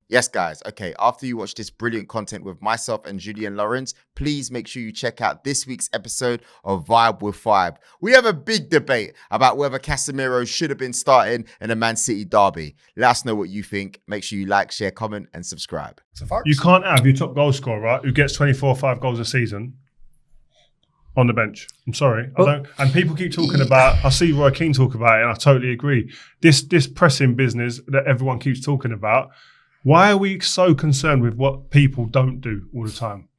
Yes, guys. Okay, after you watch this brilliant content with myself and Julian Laurens, please make sure you check out this week's episode of Vibe with Five. We have a big debate about whether Casemiro should have been starting in a Man City derby. Let us know what you think. Make sure you like, share, comment, and subscribe. You can't have your top goal scorer, right, who gets 24 or 5 goals a season on the bench. I'm sorry. I don't. And people keep talking about, I see Roy Keane talk about it, and I totally agree. This pressing business that everyone keeps talking about, why are we so concerned with what people don't do all the time?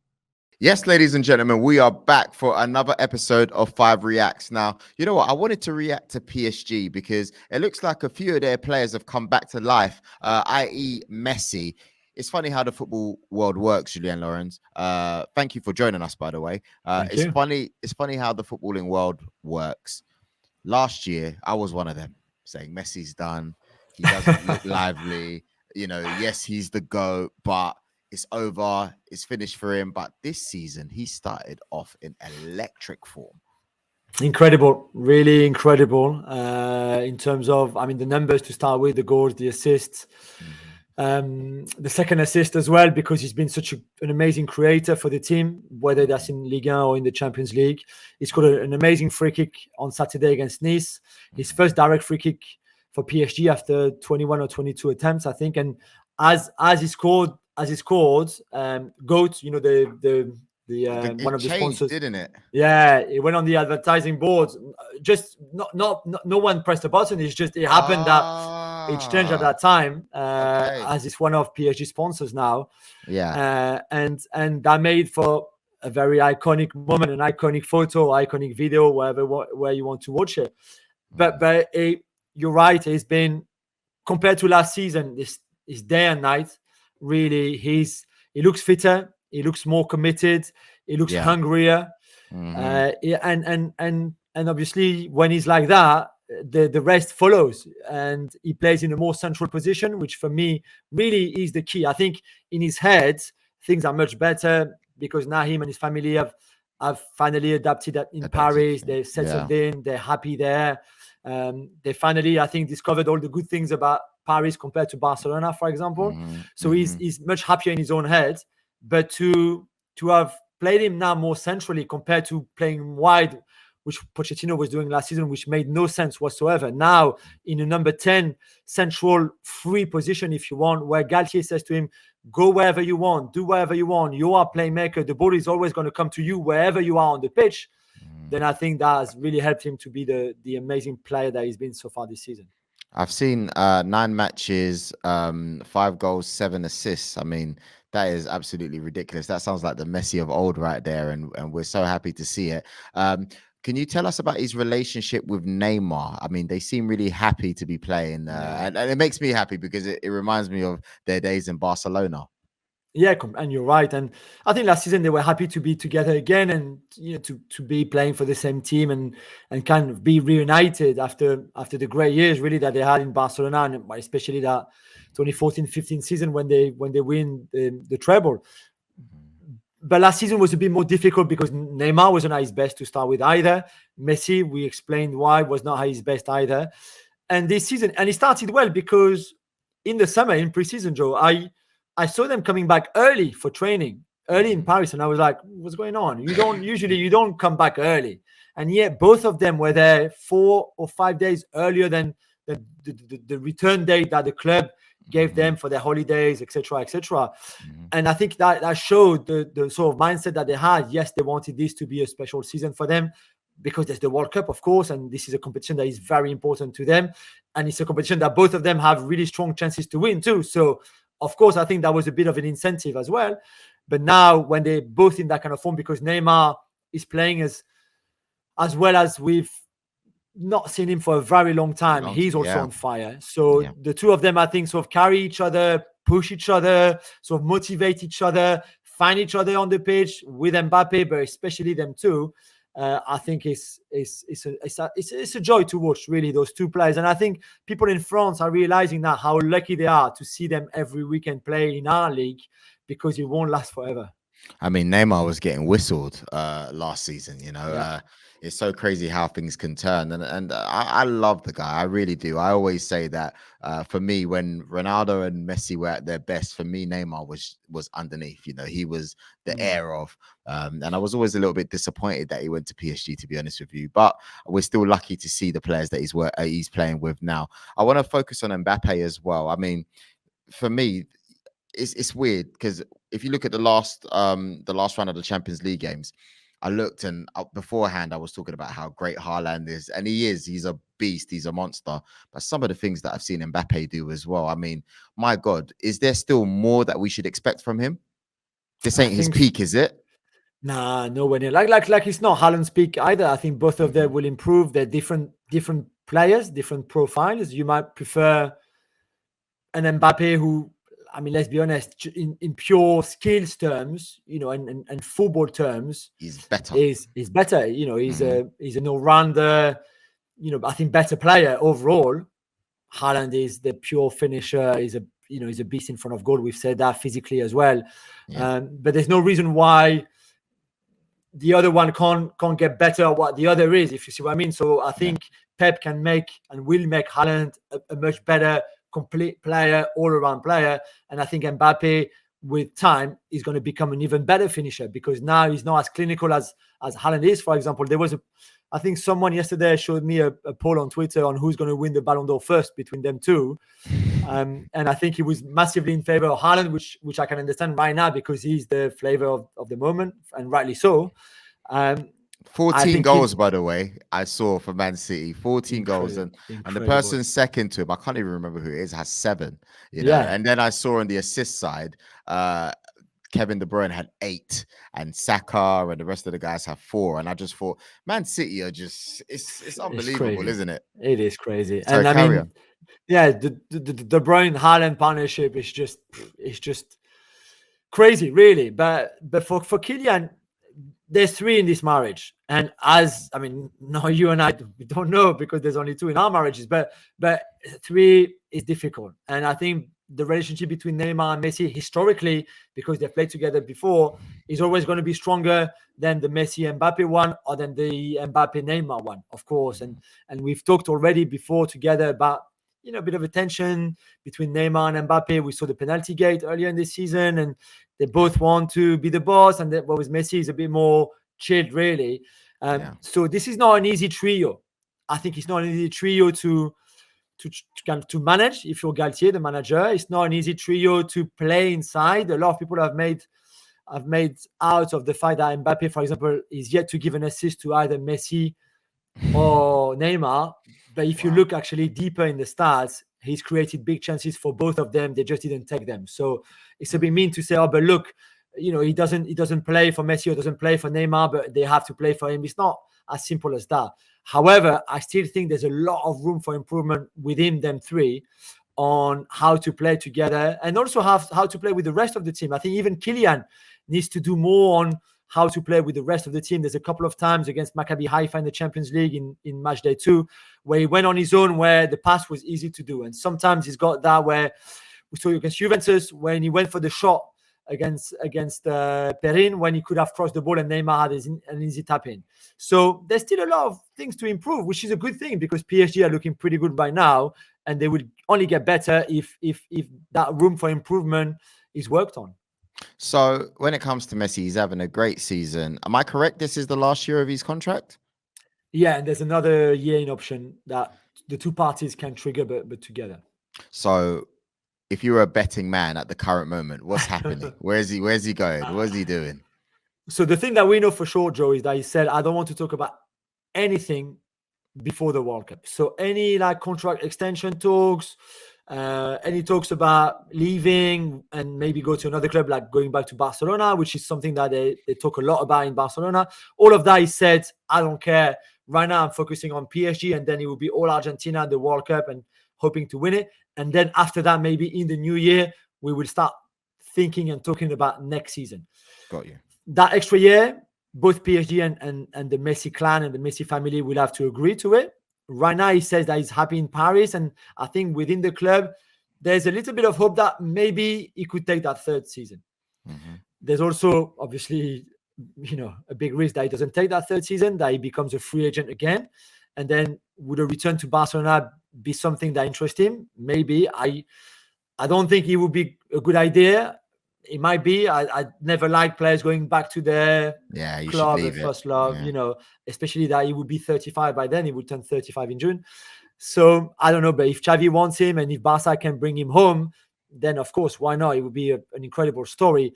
Yes, ladies and gentlemen, we are back for another episode of Five Reacts. Now, you know what? I wanted to react to PSG because it looks like a few of their players have come back to life, i.e. Messi. It's funny how the football world works, Julian Laurens. Thank you for joining us, by the way. It's funny how the footballing world works. Last year, I was one of them saying Messi's done. He doesn't look lively. Yes, he's the GOAT, but it's over. It's finished for him. But this season, he started off in electric form. Incredible, really incredible in terms of, the numbers to start with, the goals, the assists, the second assist as well, because he's been such an amazing creator for the team, whether that's in Ligue 1 or in the Champions League. He scored an amazing free kick on Saturday against Nice, his first direct free kick for PSG after 21 or 22 attempts, I think. And as he scored, GOAT, one of the sponsors, didn't it? Yeah, it went on the advertising board. Just no one pressed the button. It's just it happened that it changed at that time, as it's one of PSG sponsors now. Yeah, and that made for a very iconic moment, an iconic photo, iconic video, where you want to watch it. But you're right. It's been, compared to last season, is day and night. Really, he looks fitter. He looks more committed. He looks hungrier. And obviously, when he's like that, the rest follows. And he plays in a more central position, which for me really is the key. I think in his head, things are much better because now him and his family have finally adapted in Paris. They've settled in. They're happy there. They finally, I think, discovered all the good things about Paris compared to Barcelona, for example. So he's much happier in his own head. But to have played him now more centrally compared to playing wide, which Pochettino was doing last season, which made no sense whatsoever. Now in a number 10 central free position, if you want, where Galtier says to him, go wherever you want, do whatever you want. You are a playmaker. The ball is always going to come to you wherever you are on the pitch. Then I think that has really helped him to be the amazing player that he's been so far this season. I've seen 9 matches, 5 goals, 7 assists. I mean, that is absolutely ridiculous. That sounds like the Messi of old right there, and we're so happy to see it. Can you tell us about his relationship with Neymar? I mean, they seem really happy to be playing, and it makes me happy because it reminds me of their days in Barcelona. Yeah, and you're right. And I think last season they were happy to be together again, and to be playing for the same team and kind of be reunited after the great years really that they had in Barcelona, and especially that 2014-15 season when they win the treble. But last season was a bit more difficult because Neymar wasn't at his best to start with either. Messi, we explained why, was not at his best either. And this season, and he started well because in the summer, in pre-season, Joe, I saw them coming back early for training, early in Paris, and I was like, what's going on? You don't come back early. And yet both of them were there 4 or 5 days earlier than the return date that the club gave them for their holidays, etc., etc. And I think that showed the sort of mindset that they had. Yes, they wanted this to be a special season for them because there's the World Cup, of course, and this is a competition that is very important to them. And it's a competition that both of them have really strong chances to win too. So, of course, I think that was a bit of an incentive as well. But now when they're both in that kind of form, because Neymar is playing as well as we've not seen him for a very long time, he's also on fire. So the two of them, I think, sort of carry each other, push each other, sort of motivate each other, find each other on the pitch with Mbappe, but especially them two. I think it's a joy to watch, really, those two players. And I think people in France are realizing now how lucky they are to see them every weekend play in our league, because it won't last forever. I mean, Neymar was getting whistled last season. Yeah. It's so crazy how things can turn, and I love the guy. I really do. I always say that for me, when Ronaldo and Messi were at their best, for me, Neymar was underneath. He was the heir of, and I was always a little bit disappointed that he went to PSG. To be honest with you, but we're still lucky to see the players that he's playing with now. I want to focus on Mbappe as well. I mean, for me, it's weird because if you look at the last round of the Champions League games, I looked and beforehand I was talking about how great Haaland is, and he's a beast, he's a monster. But some of the things that I've seen Mbappe do as well, I mean, my God, is there still more that we should expect from him? This I ain't his think peak, is it? Nah, nowhere near. Like it's not Haaland's peak either. I think both of them will improve. They're different players, different profiles. You might prefer an Mbappe who, I mean, let's be honest, in pure skills terms, and football terms, He's better. is better. He's an all-rounder. I think better player overall. Haaland is the pure finisher. He's a beast in front of goal. We've said that physically as well. Yeah. But there's no reason why the other one can't get better at what the other is, if you see what I mean. So I think Pep can make and will make Haaland a much better complete player, all-around player. And I think Mbappe, with time, is going to become an even better finisher because now he's not as clinical as Haaland is. For example, I think someone yesterday showed me a poll on Twitter on who's going to win the Ballon d'Or first between them two. And I think he was massively in favor of Haaland, which I can understand right now because he's the flavor of the moment, and rightly so. 14 goals, by the way, I saw for Man City. 14 goals, and the person second to him, I can't even remember who it is, has 7. And then I saw on the assist side, Kevin De Bruyne had 8, and Saka and the rest of the guys have 4. And I just thought, Man City are just it's unbelievable, isn't it? It is crazy. Sorry, and I mean, the De Bruyne Haaland partnership is just crazy, really. But for Kylian, there's 3 in this marriage, and now you and I, we don't know because there's only 2 in our marriages, but 3 is difficult. And I think the relationship between Neymar and Messi historically, because they've played together before, is always going to be stronger than the Messi Mbappe one or than the Mbappe Neymar one, of course. And we've talked already before together about a bit of a tension between Neymar and Mbappe. We saw the penalty gate earlier in this season, and they both want to be the boss. And with Messi is a bit more chilled, really. So this is not an easy trio. I think it's not an easy trio to manage. If you're Galtier, the manager, it's not an easy trio to play inside. A lot of people have made out of the fact that Mbappe, for example, is yet to give an assist to either Messi or Neymar. But if you look actually deeper in the stats, he's created big chances for both of them. They just didn't take them. So it's a bit mean to say, oh, but look, he doesn't play for Messi or doesn't play for Neymar, but they have to play for him. It's not as simple as that. However, I still think there's a lot of room for improvement within them 3 on how to play together and also how to play with the rest of the team. I think even Kylian needs to do more on how to play with the rest of the team. There's a couple of times against Maccabi Haifa in the Champions League in match day 2 where he went on his own, where the pass was easy to do. And sometimes he's got that where we saw against Juventus when he went for the shot against Perin when he could have crossed the ball and Neymar had an easy tap in. So there's still a lot of things to improve, which is a good thing because PSG are looking pretty good right now, and they will only get better if that room for improvement is worked on. So when it comes to Messi, he's having a great season. Am I correct? This is the last year of his contract? Yeah, and there's another year in option that the 2 parties can trigger, but together. So if you're a betting man at the current moment, what's happening? Where's he going? What's he doing? So the thing that we know for sure, Joe, is that he said, I don't want to talk about anything before the World Cup. So any contract extension talks, any talks about leaving and maybe go to another club, like going back to Barcelona, which is something that they talk a lot about in Barcelona. All of that, he said, I don't care. Right now, I'm focusing on PSG, and then it will be all Argentina at the World Cup and hoping to win it. And then after that, maybe in the new year, we will start thinking and talking about next season. Got you. That extra year, both PSG and the Messi clan and the Messi family will have to agree to it. Right now, he says that he's happy in Paris. And I think within the club, there's a little bit of hope that maybe he could take that 3rd season. there's also obviously, a big risk that he doesn't take that third season, that he becomes a free agent again. And then would a return to Barcelona be something that interests him? Maybe. I don't think it would be a good idea. It might be. I never like players going back to their club, their first love, especially that he would be 35 by then. He would turn 35 in June. So I don't know, but if Xavi wants him and if Barca can bring him home, then of course, why not? It would be an incredible story.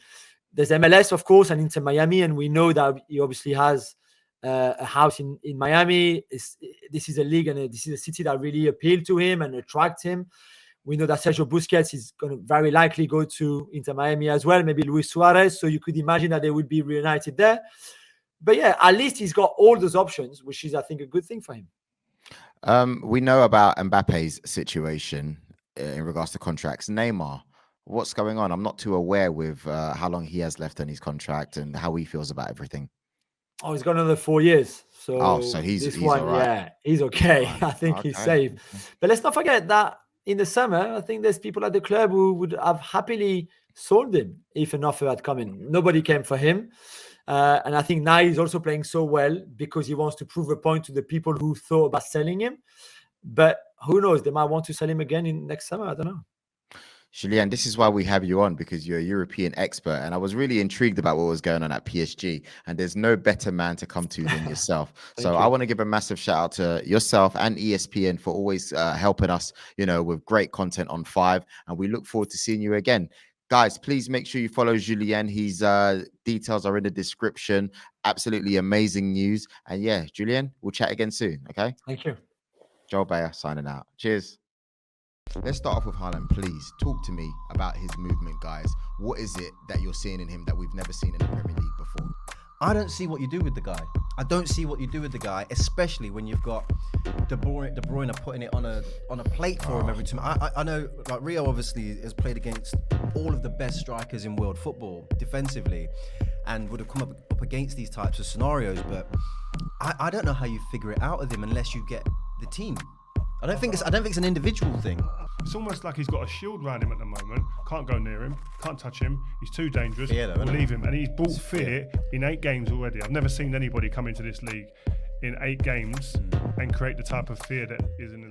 There's MLS, of course, and Inter Miami, and we know that he obviously has a house in Miami. This is a league and this is a city that really appealed to him and attract him. We know that Sergio Busquets is going to very likely go to Inter Miami as well, maybe Luis Suarez. So you could imagine that they would be reunited there. But yeah, at least he's got all those options, which is, I think, a good thing for him. We know about Mbappe's situation in regards to contracts. Neymar, what's going on? I'm not too aware with how long he has left on his contract and how he feels about everything. Oh, he's got another 4 years. So he's all right. Yeah, he's okay. Right. I think he's safe. But let's not forget that in the summer, I think there's people at the club who would have happily sold him if an offer had come in. Nobody came for him. And I think now he's also playing so well because he wants to prove a point to the people who thought about selling him. But who knows? They might want to sell him again in next summer. I don't know. Julien, this is why we have you on, because you're a European expert. And I was really intrigued about what was going on at PSG. And there's no better man to come to than yourself. So I want to give a massive shout out to yourself and ESPN for always helping us, with great content on 5. And we look forward to seeing you again. Guys, please make sure you follow Julien. His details are in the description. Absolutely amazing news. And yeah, Julien, we'll chat again soon. Okay. Thank you. Joel Bayer signing out. Cheers. Let's start off with Haaland. Please talk to me about his movement, guys. What is it that you're seeing in him that we've never seen in the Premier League before? I don't see what you do with the guy. I don't see what you do with the guy, especially when you've got De Bruyne putting it on a plate for him every time. I know, like, Rio obviously has played against all of the best strikers in world football defensively, and would have come up against these types of scenarios. But I don't know how you figure it out with him unless you get the team. I don't think it's an individual thing. It's almost like he's got a shield around him at the moment. Can't go near him. Can't touch him. He's too dangerous. We'll leave him. And he's brought fear in 8 games already. I've never seen anybody come into this league in 8 games and create the type of fear that is in the